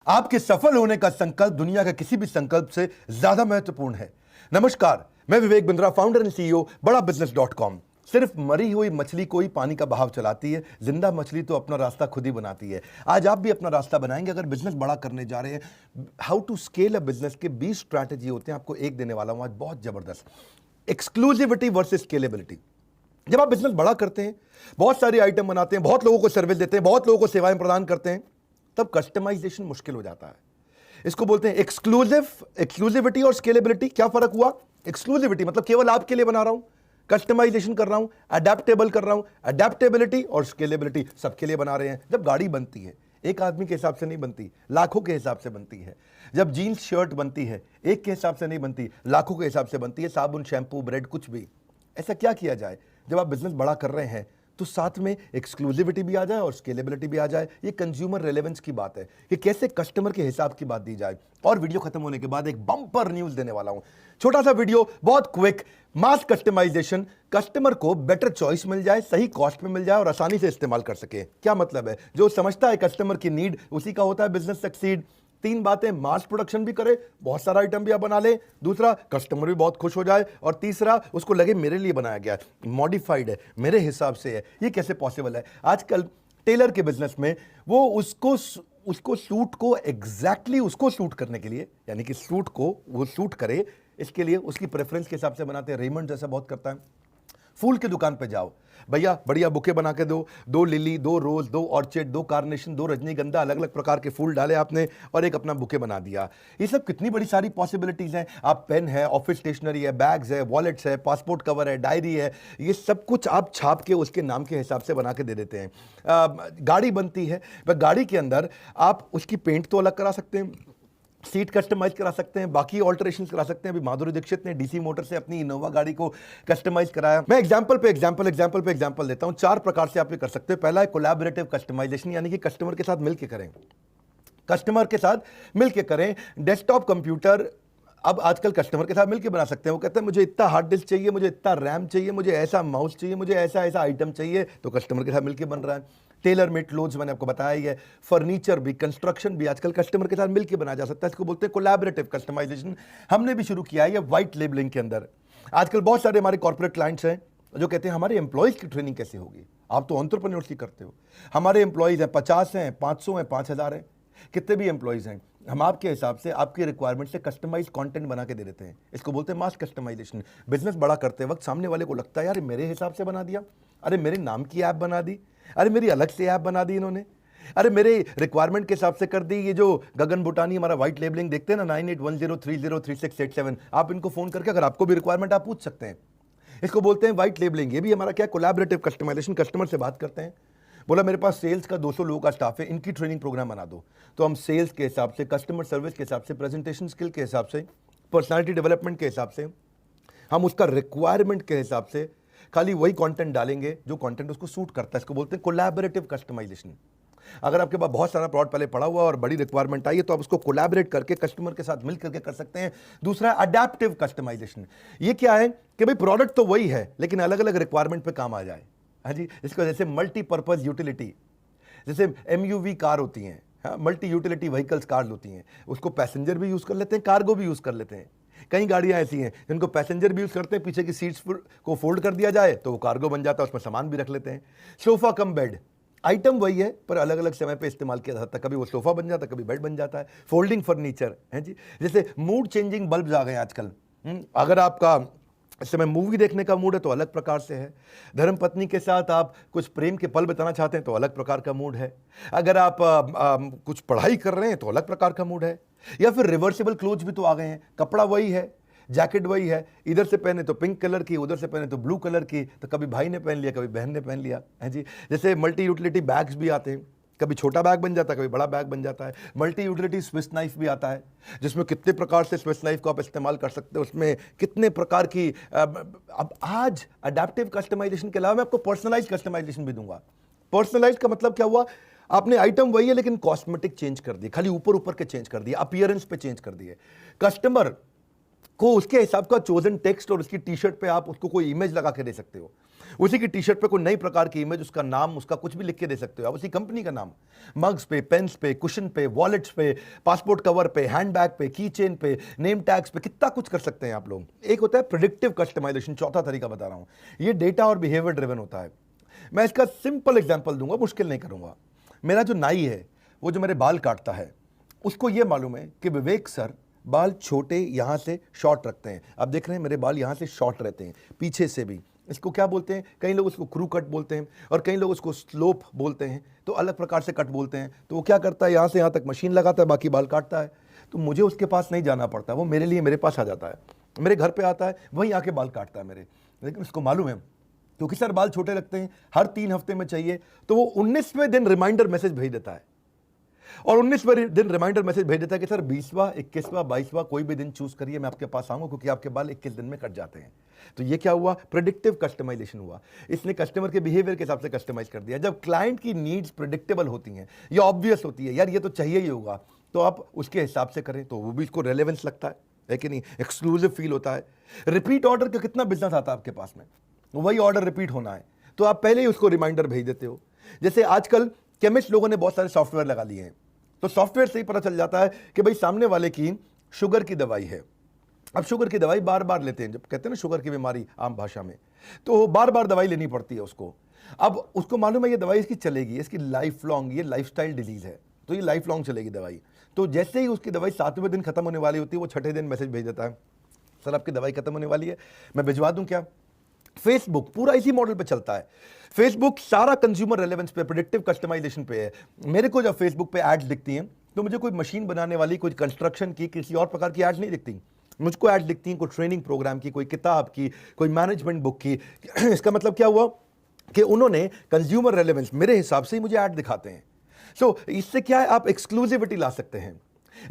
आपके सफल होने का संकल्प दुनिया के किसी भी संकल्प से ज्यादा महत्वपूर्ण है। नमस्कार, मैं Vivek Bindra, founder and CEO बड़ा बिजनेस.com। सिर्फ मरी हुई मछली को ही पानी का बहाव चलाती है, जिंदा मछली तो अपना रास्ता खुद ही बनाती है। आज आप भी अपना रास्ता बनाएंगे अगर बिजनेस बड़ा करने जा रहे हैं। How to scale a business के 20 स्ट्रैटेजी होते हैं, आपको एक देने वाला हूं आज, बहुत जबरदस्त। Exclusivity versus scalability. जब आप बिजनेस बड़ा करते हैं, बहुत सारे आइटम बनाते हैं, बहुत लोगों को सर्विस देते हैं, बहुत लोगों को सेवाएं प्रदान करते हैं, तब कस्टमाइजेशन मुश्किल हो जाता है। इसको बोलते हैं एक्सक्लूसिविटी और स्केलेबिलिटी। क्या फर्क हुआ? एक्सक्लूसिविटी मतलब केवल आपके लिए बना रहा हूं, कस्टमाइजेशन कर रहा हूं, अडेप्टेबल कर रहा हूं, अडेप्टेबिलिटी और स्केलेबिलिटी सबके लिए बना रहे हैं। जब गाड़ी बनती है, एक आदमी के हिसाब से नहीं बनती, लाखों के हिसाब से बनती है। जब जीन्स शर्ट बनती है, एक के हिसाब से नहीं बनती, लाखों के हिसाब से बनती है। साबुन, शैंपू, ब्रेड, कुछ भी। ऐसा क्या किया जाए जब आप बिजनेस बड़ा कर रहे हैं तो साथ में एक्सक्लूसिविटी भी आ जाए और स्केलेबिलिटी भी आ जाए। ये कंज्यूमर रेलेवेंस की बात है कि कैसे कस्टमर के हिसाब की बात दी जाए। और वीडियो खत्म होने के बाद एक बम्पर न्यूज देने वाला हूं, छोटा सा वीडियो, बहुत क्विक। मास कस्टमाइजेशन, कस्टमर को बेटर चॉइस मिल जाए, सही कॉस्ट में मिल जाए और आसानी से इस्तेमाल कर सके। क्या मतलब है? जो समझता है कस्टमर की नीड, उसी का होता है बिजनेस सक्सीड। तीन बातें, मास प्रोडक्शन भी करे, बहुत सारा आइटम भी आप बना ले। दूसरा, कस्टमर भी बहुत खुश हो जाए। और तीसरा, उसको लगे मेरे लिए बनाया गया है, मॉडिफाइड है, मेरे हिसाब से है। ये कैसे पॉसिबल है? आजकल टेलर के बिजनेस में वो उसको सूट को एग्जैक्टली उसको सूट करने के लिए, यानी कि सूट को वो सूट करे, इसके लिए उसकी प्रेफरेंस के हिसाब से बनाते हैं। रेमंड जैसा बहुत करता है। फूल की दुकान पे जाओ, भैया बढ़िया बुके बना के दो, 2 लिली, 2 रोज, 2 ऑर्चिड, 2 कार्नेशन, 2 रजनीगंधा, अलग अलग प्रकार के फूल डाले आपने और एक अपना बुके बना दिया। ये सब कितनी बड़ी सारी पॉसिबिलिटीज हैं। आप पेन है, ऑफिस स्टेशनरी है, बैग्स है, वॉलेट्स है, पासपोर्ट कवर है, डायरी है, ये सब कुछ आप छाप के उसके नाम के हिसाब से बना के दे देते हैं। गाड़ी बनती है, वह गाड़ी के अंदर आप उसकी पेंट तो अलग करा सकते हैं, सीट कस्टमाइज करा सकते हैं, बाकी ऑल्टरेशंस करा सकते हैं। अभी माधुरी दीक्षित ने डीसी मोटर से अपनी इनोवा गाड़ी को कस्टमाइज कराया। मैं एग्जांपल पे एग्जांपल देता हूं। 4 प्रकार से आप ये कर सकते हैं। पहला है कोलैबोरेटिव कस्टमाइजेशन, यानी कि कस्टमर के साथ मिलकर करें। कस्टमर के साथ मिलकर करें। डेस्कटॉप कंप्यूटर अब आजकल कस्टमर के साथ मिलकर बना सकते हैं। वो कहते हैं मुझे इतना हार्ड डिस्क चाहिए, मुझे इतना रैम चाहिए, मुझे ऐसा माउस चाहिए, मुझे ऐसा ऐसा आइटम चाहिए, तो कस्टमर के साथ मिलकर बन रहा है। टेलर मेड क्लोथ्स मैंने आपको बताया ही है। फर्नीचर भी, कंस्ट्रक्शन भी आजकल कस्टमर के साथ मिलकर बनाया जा सकता है। इसको बोलते हैं कोलैबोरेटिव कस्टमाइजेशन। हमने भी शुरू किया है ये व्हाइट लेबलिंग के अंदर। आजकल बहुत सारे हमारे कॉर्पोरेट क्लाइंट्स हैं जो कहते हैं हमारे एम्प्लॉयज की ट्रेनिंग कैसे होगी? आप तो एंटरप्रेन्योरशिप करते हो। हमारे एम्प्लॉयज हैं 50 हैं, 500 हैं, 5000 हैं, कितने भी एम्प्लॉयज हैं, हम आपके हिसाब से, आपकी रिक्वायरमेंट से कस्टमाइज कंटेंट बना के दे देते हैं। इसको बोलते हैं मास कस्टमाइजेशन। बिजनेस बड़ा करते वक्त सामने वाले को लगता है यार मेरे हिसाब से बना दिया, अरे मेरे नाम की ऐप बना दी, अरे मेरी अलग से ऐप बना दी इन्होंने, अरे मेरे रिक्वायरमेंट के हिसाब से कर दी। ये जो गगन बुटानी हमारा व्हाइट लेबलिंग देखते हैं ना, 9810303687, आप इनको फोन करके अगर आपको भी रिक्वायरमेंट आप पूछ सकते हैं। इसको बोलते हैं व्हाइट लेबलिंग। ये भी हमारा क्या, कोलैबोरेटिव कस्टमाइजेशन। कस्टमर से बात करते हैं, बोला मेरे पास सेल्स का 200 लोगों का स्टाफ है, इनकी ट्रेनिंग प्रोग्राम बना दो। तो हम सेल्स के हिसाब से, कस्टमर सर्विस के हिसाब से, प्रेजेंटेशन स्किल के हिसाब से, पर्सनालिटी डेवलपमेंट के हिसाब से, हम उसका रिक्वायरमेंट के हिसाब से खाली वही कंटेंट डालेंगे जो कंटेंट उसको सूट करता है। इसको बोलते हैं कोलैबोरेटिव कस्टमाइजेशन। अगर आपके पास बहुत सारा प्रोडक्ट पहले पड़ा हुआ और बड़ी रिक्वायरमेंट आई है तो आप उसको कोलैबोरेट करके कस्टमर के साथ मिल करके कर सकते हैं। दूसरा है अडैप्टिव कस्टमाइजेशन। ये क्या है कि भाई प्रोडक्ट तो वही है लेकिन अलग अलग रिक्वायरमेंट पे काम आ जाए। हाँ जी, इसको जैसे मल्टीपर्पज यूटिलिटी, जैसे एमयूवी कार होती हैं, हाँ, मल्टी यूटिलिटी व्हीकल्स कार होती हैं, उसको पैसेंजर भी यूज कर लेते हैं, कार्गो भी यूज कर लेते हैं। कई गाड़ियां ऐसी हैं जिनको पैसेंजर भी यूज करते हैं, पीछे की सीट्स को फोल्ड कर दिया जाए तो वो कार्गो बन जाता है, उसमें सामान भी रख लेते हैं। सोफा कम बेड, आइटम वही है पर अलग अलग समय पे इस्तेमाल किया जाता है। कभी वो सोफा बन जाता है, कभी बेड बन जाता है। फोल्डिंग फर्नीचर है जी। जैसे मूड चेंजिंग बल्ब्स आ गए आजकल। अगर आपका इस समय मूवी देखने का मूड है तो अलग प्रकार से है। धर्म पत्नी के साथ आप कुछ प्रेम के पल बिताना चाहते हैं तो अलग प्रकार का मूड है। अगर आप कुछ पढ़ाई कर रहे हैं तो अलग प्रकार का मूड है। या फिर रिवर्सिबल क्लोथ्स भी तो आ गए हैं, कपड़ा वही है, जैकेट वही है, इधर से पहने तो पिंक कलर की, उधर से पहने तो ब्लू कलर की, तो कभी भाई ने पहन लिया, कभी बहन ने पहन लिया है जी। जैसे मल्टी यूटिलिटी बैग्स भी आते हैं, कभी छोटा बैग बन जाता है, कभी बड़ा बैग बन जाता है। मल्टी यूटिलिटी स्विस नाइफ भी आता है जिसमें कितने प्रकार से स्विस नाइफ को आप इस्तेमाल कर सकते हो, उसमें कितने प्रकार की। अब आज अडैप्टिव कस्टमाइजेशन के अलावा मैं आपको पर्सनलाइज कस्टमाइजेशन भी दूंगा। पर्सनलाइज का मतलब क्या हुआ, आपने आइटम वही है लेकिन कॉस्मेटिक चेंज कर दिए, खाली ऊपर ऊपर के चेंज कर दिए, अपीयरेंस पे चेंज कर दिए। कस्टमर को उसके हिसाब का चोजन टेक्स्ट और उसकी टी शर्ट पे आप उसको कोई इमेज लगा के दे सकते हो। उसी की टी शर्ट पे कोई नई प्रकार की इमेज, उसका नाम, उसका कुछ भी लिख के दे सकते हो आप, उसी कंपनी का नाम। मग्स पे, पेन्स पे, कुशन पे, वॉलेट्स पे, पासपोर्ट कवर पे, हैंडबैग पे, की चेन पे, नेम टैग्स पे, कितना कुछ कर सकते हैं आप लोग। एक होता है प्रेडिक्टिव कस्टमाइजेशन, चौथा तरीका बता रहा हूं, ये डेटा और बिहेवियर ड्रिवन होता है। मैं इसका सिंपल एग्जाम्पल दूंगा, मुश्किल नहीं करूंगा। मेरा जो नाई है, वो जो मेरे बाल काटता है, उसको ये मालूम है कि विवेक सर बाल छोटे यहां से शॉर्ट रखते हैं। आप देख रहे हैं मेरे बाल यहां से शॉर्ट रहते हैं, पीछे से भी। इसको क्या बोलते हैं? कई लोग उसको क्रू कट बोलते हैं और कई लोग उसको स्लोप बोलते हैं, तो अलग प्रकार से कट बोलते हैं। तो वो क्या करता है, यहाँ से यहाँ तक मशीन लगाता है, बाकी बाल काटता है। तो मुझे उसके पास नहीं जाना पड़ता, वो मेरे लिए मेरे पास आ जाता है, मेरे घर पे आता है, वहीं आके बाल काटता है मेरे। लेकिन उसको मालूम है क्योंकि सर बाल छोटे रखते हैं, हर 3 हफ्ते में चाहिए, तो वो 19वें दिन रिमाइंडर मैसेज भेज देता है। और 19वें दिन रिमाइंडर मैसेज भेज देता है कि सर 20वां, 21वां, 22वां कोई भी दिन चूज करिए, मैं आपके पास आऊंगा, क्योंकि आपके बाल 21 दिन में कट जाते हैं। तो ये क्या हुआ? प्रेडिक्टिव कस्टमाइजेशन हुआ। इसने कस्टमर के बिहेवियर के हिसाब से कस्टमाइज कर दिया। जब क्लाइंट की नीड्स प्रेडिक्टेबल होती हैं, ये ऑब्वियस होती है, यार ये तो चाहिए ही होगा, तो आप उसके हिसाब से करें, तो वो भी इसको रेलेवेंस लगता है कि नहीं, एक्सक्लूसिव फील होता है। रिपीट ऑर्डर का कितना बिजनेस आता है आपके पास में, वही ऑर्डर रिपीट होना है, तो आप पहले ही उसको रिमाइंडर भेज देते हो। जैसे आजकल केमिस्ट लोगों ने बहुत सारे सॉफ्टवेयर लगा लिए हैं, तो सॉफ्टवेयर से ही पता चल जाता है कि भाई सामने वाले की शुगर की दवाई है। अब शुगर की दवाई बार बार लेते हैं, जब कहते हैं ना शुगर की बीमारी आम भाषा में, तो बार बार दवाई लेनी पड़ती है उसको। अब उसको मालूम है ये दवाई इसकी चलेगी, इसकी लाइफ लॉन्ग, ये लाइफस्टाइल डिजीज है, तो ये लाइफ लॉन्ग चलेगी दवाई। तो जैसे ही उसकी दवाई 7वें दिन खत्म होने वाली होती है, वो 6ठे दिन मैसेज भेज देता है, सर आपकी दवाई खत्म होने वाली है, मैं भिजवा दूं क्या? फेसबुक पूरा इसी मॉडल पे चलता है। फेसबुक सारा कंज्यूमर रेलेवेंस पे, प्रेडिक्टिव कस्टमाइजेशन पे है। मेरे को जब फेसबुक पे एड्स दिखती हैं, तो मुझे कोई मशीन बनाने वाली, कोई कंस्ट्रक्शन की, किसी और प्रकार की एड्स नहीं दिखती। मुझको एड दिखती हैं कोई ट्रेनिंग प्रोग्राम की, कोई किताब की, कोई मैनेजमेंट बुक की। इसका मतलब क्या हुआ कि उन्होंने कंज्यूमर रेलेवेंस मेरे हिसाब से ही मुझे ऐड दिखाते हैं। सो इससे क्या है, आप एक्सक्लूसिविटी ला सकते हैं।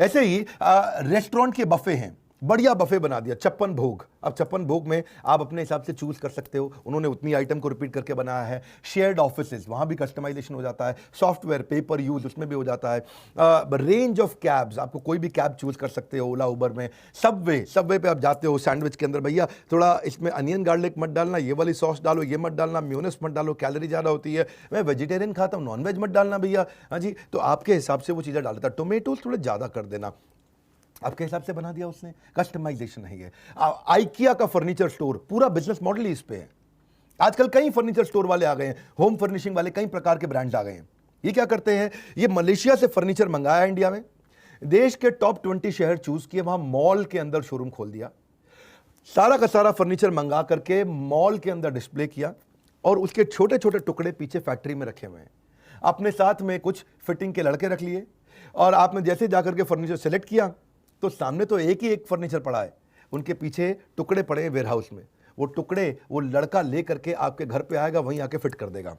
ऐसे ही रेस्टोरेंट के बफे हैं, बढ़िया बफे बना दिया, 56 भोग। अब 56 भोग में आप अपने हिसाब से चूज कर सकते हो, उन्होंने उतनी आइटम को रिपीट करके बनाया है। शेयर्ड ऑफिसेज, वहां भी कस्टमाइजेशन हो जाता है। सॉफ्टवेयर, पेपर यूज, उसमें भी हो जाता है। रेंज ऑफ कैब्स, आपको कोई भी कैब चूज कर सकते हो ओला उबर में। सबवे पे आप जाते हो, सैंडविच के अंदर भैया थोड़ा इसमें अनियन गार्लिक मत डालना, ये वाली सॉस डालो, ये मत डालना, म्योनेस मत डालो, कैलोरी ज़्यादा होती है, मैं वेजिटेरियन खाता हूँ, नॉन वेज मत डालना भैया। हाँ जी, तो आपके हिसाब से वो चीज़ें डाल देता है। टोमेटोज थोड़े ज़्यादा कर देना, आपके हिसाब से बना दिया उसने। कस्टमाइजेशन है ये। आइकिया का फर्नीचर स्टोर, पूरा बिजनेस मॉडल ही इस पे है। आजकल कई फर्नीचर स्टोर वाले आ गए हैं, होम फर्निशिंग वाले कई प्रकार के ब्रांड्स आ गए हैं। ये क्या करते हैं, ये मलेशिया से फर्नीचर मंगाया इंडिया में, देश के टॉप 20 शहर चूज किए, वहां मॉल के अंदर शोरूम खोल दिया, सारा का सारा फर्नीचर मंगा करके मॉल के अंदर डिस्प्ले किया, और उसके छोटे छोटे टुकड़े पीछे फैक्ट्री में रखे हुए हैं। अपने साथ में कुछ फिटिंग के लड़के रख लिए, और आपने जैसे जाकर के फर्नीचर सेलेक्ट किया, तो सामने तो एक ही एक फर्नीचर पड़ा है, उनके पीछे टुकड़े पड़े हैं वेयरहाउस में। वो टुकड़े वो लड़का ले करके आपके घर पे आएगा, वहीं आके फिट कर देगा।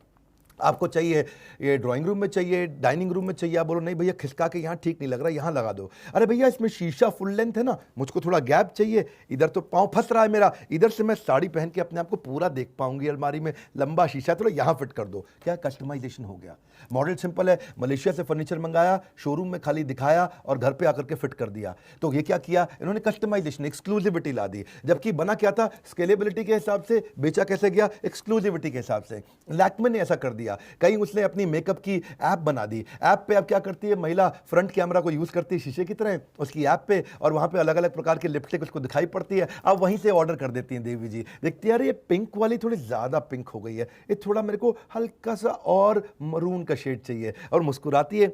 आपको चाहिए ये ड्राइंग रूम में चाहिए, डाइनिंग रूम में चाहिए, आप बोलो नहीं भैया खिसका के यहाँ ठीक नहीं लग रहा, यहाँ लगा दो। अरे भैया इसमें शीशा फुल लेंथ है ना, मुझको थोड़ा गैप चाहिए, इधर तो पाँव फंस रहा है मेरा, इधर से मैं साड़ी पहन के अपने आप को पूरा देख पाऊंगी, अलमारी में लंबा शीशा, थोड़ा यहाँ फिट कर दो। क्या कस्टमाइजेशन हो गया। मॉडल सिंपल है, मलेशिया से फर्नीचर मंगाया, शोरूम में खाली दिखाया और घर पे आकर के फिट कर दिया। तो ये क्या किया इन्होंने, कस्टमाइजेशन, एक्सक्लूसिविटी ला दी। जबकि बना क्या था, स्केलेबिलिटी के हिसाब से, बेचा कैसे गया, एक्सक्लूसिविटी के हिसाब से। लैक्मे ने ऐसा कर दिया, कहीं उसने अपनी मेकअप की ऐप बना दी। ऐप पे अब क्या करती है महिला, फ्रंट कैमरा को यूज करती है शीशे की तरह उसकी ऐप पे, और वहां पे अलग अलग प्रकार की लिपस्टिक उसको दिखाई पड़ती है। अब वहीं से ऑर्डर कर देती हैं देवी जी, देखती है यार ये पिंक वाली थोड़ी ज्यादा पिंक हो गई है, ये थोड़ा मेरे को हल्का सा और मरून का शेड चाहिए, और मुस्कुराती है,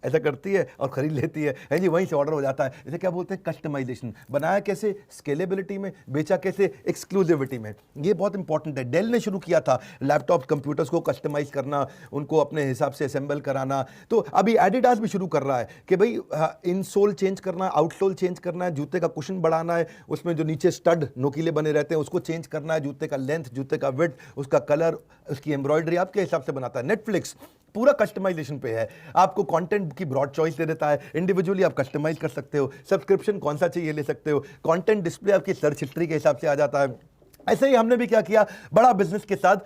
ऐसा करती है और खरीद लेती है जी, वहीं से ऑर्डर हो जाता है। इसे क्या बोलते हैं, कस्टमाइजेशन। बनाया कैसे, स्केलेबिलिटी में, बेचा कैसे, एक्सक्लूसिविटी में। ये बहुत इंपॉर्टेंट है। डेल ने शुरू किया था लैपटॉप कंप्यूटर्स को कस्टमाइज करना, उनको अपने हिसाब से असेंबल कराना। तो अभी एडिडास भी शुरू कर रहा है कि भाई इनसोल चेंज करना है, आउटसोल चेंज करना है, जूते का कुशन बढ़ाना है, उसमें जो नीचे स्टड नोकीले बने रहते हैं उसको चेंज करना है, जूते का लेंथ, जूते का विड्थ, उसका कलर, उसकी एम्ब्रॉयडरी आपके हिसाब से बनाता है। नेटफ्लिक्स पूरा कस्टमाइजेशन पे है, आपको कंटेंट की ब्रॉड चॉइस दे देता है, इंडिविजुअली आप कस्टमाइज कर सकते हो, सब्सक्रिप्शन कौन सा चाहिए ले सकते हो, कंटेंट डिस्प्ले आपकी सर्च हिस्ट्री के हिसाब से आ जाता है। ऐसे ही हमने भी क्या किया, बड़ा बिजनेस के साथ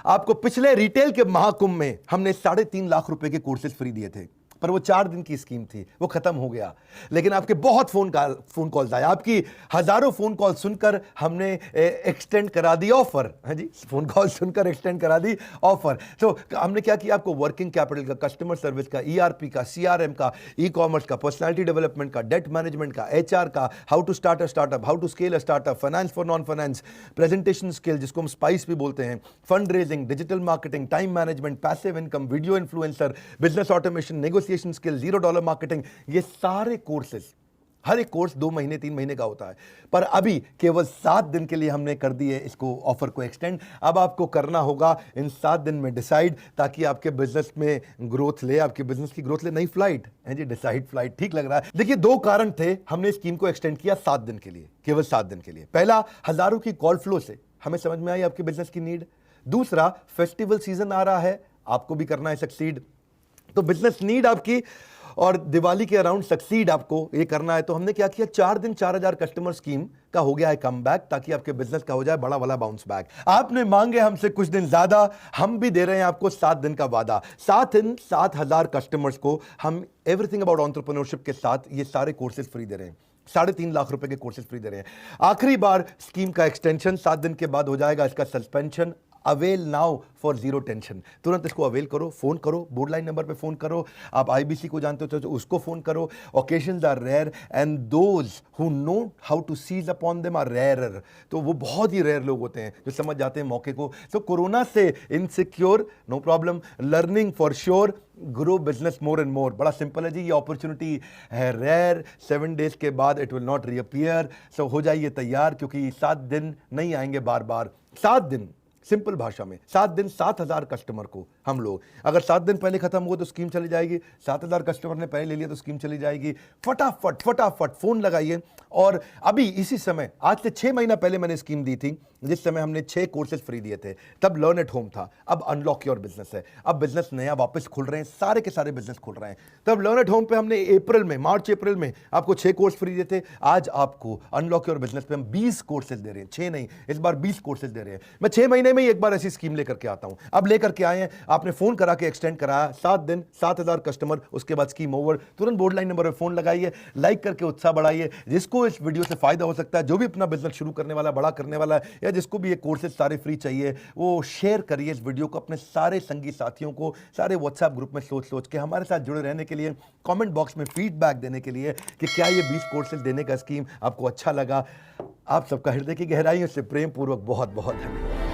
आपको पिछले रिटेल के महाकुंभ में हमने 3.5 लाख रुपए के कोर्सेज फ्री दिए थे। पर वो 4 दिन की स्कीम थी, वो खत्म हो गया। लेकिन आपके बहुत फोन कॉल्स आए, आपकी हजारों फोन कॉल सुनकर हमने एक्सटेंड करा दी ऑफर। हाँ जी, फोन कॉल सुनकर एक्सटेंड करा दी ऑफर। तो हमने क्या किया, आपको वर्किंग कैपिटल का, कस्टमर सर्विस का, ईआरपी का, सीआरएम का, ई कॉमर्स का, पर्सनालिटी डेवलपमेंट का, डेट मैनेजमेंट का, एचआर का, how to start a startup, how to scale a startup, finance for non finance, presentation skill जिसको हम स्पाइस भी बोलते हैं, fund raising, digital marketing, time management, passive income, video influencer, business automation, negotiation skill, $0 marketing, ये सारे courses, हर एक course 2 महीने 3 महीने का होता है, पर अभी केवल 7 दिन के लिए हमने कर दी है इसको, ऑफर को एक्सटेंड। अब आपको करना होगा इन 7 दिन में डिसाइड, ताकि आपके बिजनेस में ग्रोथ ले, आपके बिजनेस की ग्रोथ ले। नई फ्लाइट है जी, डिसाइड फ्लाइट, ठीक लग रहा है। देखिए 2 कारण थे हमने स्कीम को एक्सटेंड किया 7 दिन के लिए, केवल 7 दिन के लिए। पहला, हजारों की कॉल फ्लो से हमें समझ में आई आपके बिजनेस की नीड। दूसरा, फेस्टिवल सीजन आ रहा है, आपको भी करना है सक्सीड, तो बिजनेस नीड आपकी और दिवाली के अराउंड सक्सीड आपको ये करना है। तो हमने क्या किया, 4 दिन 4000 कस्टमर स्कीम का हो गया है कम बैक, ताकि आपके बिजनेस का हो जाए बड़ा वाला बाउंस बैक। आपने मांगे हमसे कुछ दिन ज्यादा, हम भी दे रहे हैं आपको 7 दिन का वादा। 7 दिन 7000 कस्टमर्स को हम एवरीथिंग अबाउट एंटरप्रेन्योरशिप के साथ ये सारे कोर्सेज फ्री दे रहे हैं। 3.5 लाख रुपए के कोर्सेज फ्री दे रहे हैं। आखिरी बार स्कीम का एक्सटेंशन 7 दिन के बाद हो जाएगा, इसका suspension. Avail now for 0 tension, तुरंत इसको अवेल करो, फोन करो, बोर्ड लाइन नंबर पे फोन करो। आप आईबीसी को जानते हो तो उसको फोन करो। Occasions are rare and those who know how to seize upon them are rarer, तो वो बहुत ही रेयर लोग होते हैं जो समझ जाते हैं मौके को। तो कोरोना से insecure, no problem, learning for sure, grow business more and more. बड़ा सिंपल है जी, ये अपॉर्चुनिटी है रेयर, 7 डेज के बाद इट विल नॉट रीअपियर। सो हो जाइए तैयार, क्योंकि 7 दिन नहीं आएंगे बार बार। 7 दिन, सिंपल भाषा में 7 दिन 7000 कस्टमर को हम लोग, अगर 7 दिन पहले खत्म हुआ तो स्कीम चली जाएगी, 7000 कस्टमर ने पहले ले लिया तो स्कीम चली जाएगी। फटाफट फटाफट फोन लगाइए। और अभी इसी समय, आज से 6 महीना पहले मैंने स्कीम दी थी, जिस समय हमने 6 कोर्सेज फ्री दिए थे, तब लर्न एट होम था। अब अनलॉक योर बिजनेस है, अब बिजनेस नया वापस खुल रहे हैं, सारे के सारे बिजनेस खुल रहे हैं। तब लर्न एट होम पे हमने अप्रैल में, मार्च अप्रैल में आपको 6 कोर्स फ्री दिए थे। आज आपको अनलॉक योर बिजनेस पे हम 20 कोर्सेज दे रहे हैं, 6 नहीं, इस बार 20 कोर्सेज दे रहे हैं। मैं 6 महीने में ही एक बार ऐसी स्कीम लेकर के आता हूं। अब लेकर के आए हैं, आपने फोन करा के एक्सटेंड कराया, 7 दिन 7000 कस्टमर, उसके बाद स्कीम ओवर। तुरंत बोर्ड लाइन नंबर पर फोन लगाइए, लाइक करके उत्साह बढ़ाइए। जिसको इस वीडियो से फायदा हो सकता है, जो भी अपना बिजनेस शुरू करने वाला, बड़ा करने वाला है, या जिसको भी ये कोर्सेज सारे फ्री चाहिए, वो शेयर करिए इस वीडियो को अपने सारे संगी साथियों को, सारे व्हाट्सएप ग्रुप में सोच के हमारे साथ जुड़े रहने के लिए, कमेंट बॉक्स में फीडबैक देने के लिए कि क्या ये 20 कोर्सेज देने का स्कीम आपको अच्छा लगा। आप सबका हृदय की गहराइयों से प्रेम पूर्वक बहुत बहुत धन्यवाद।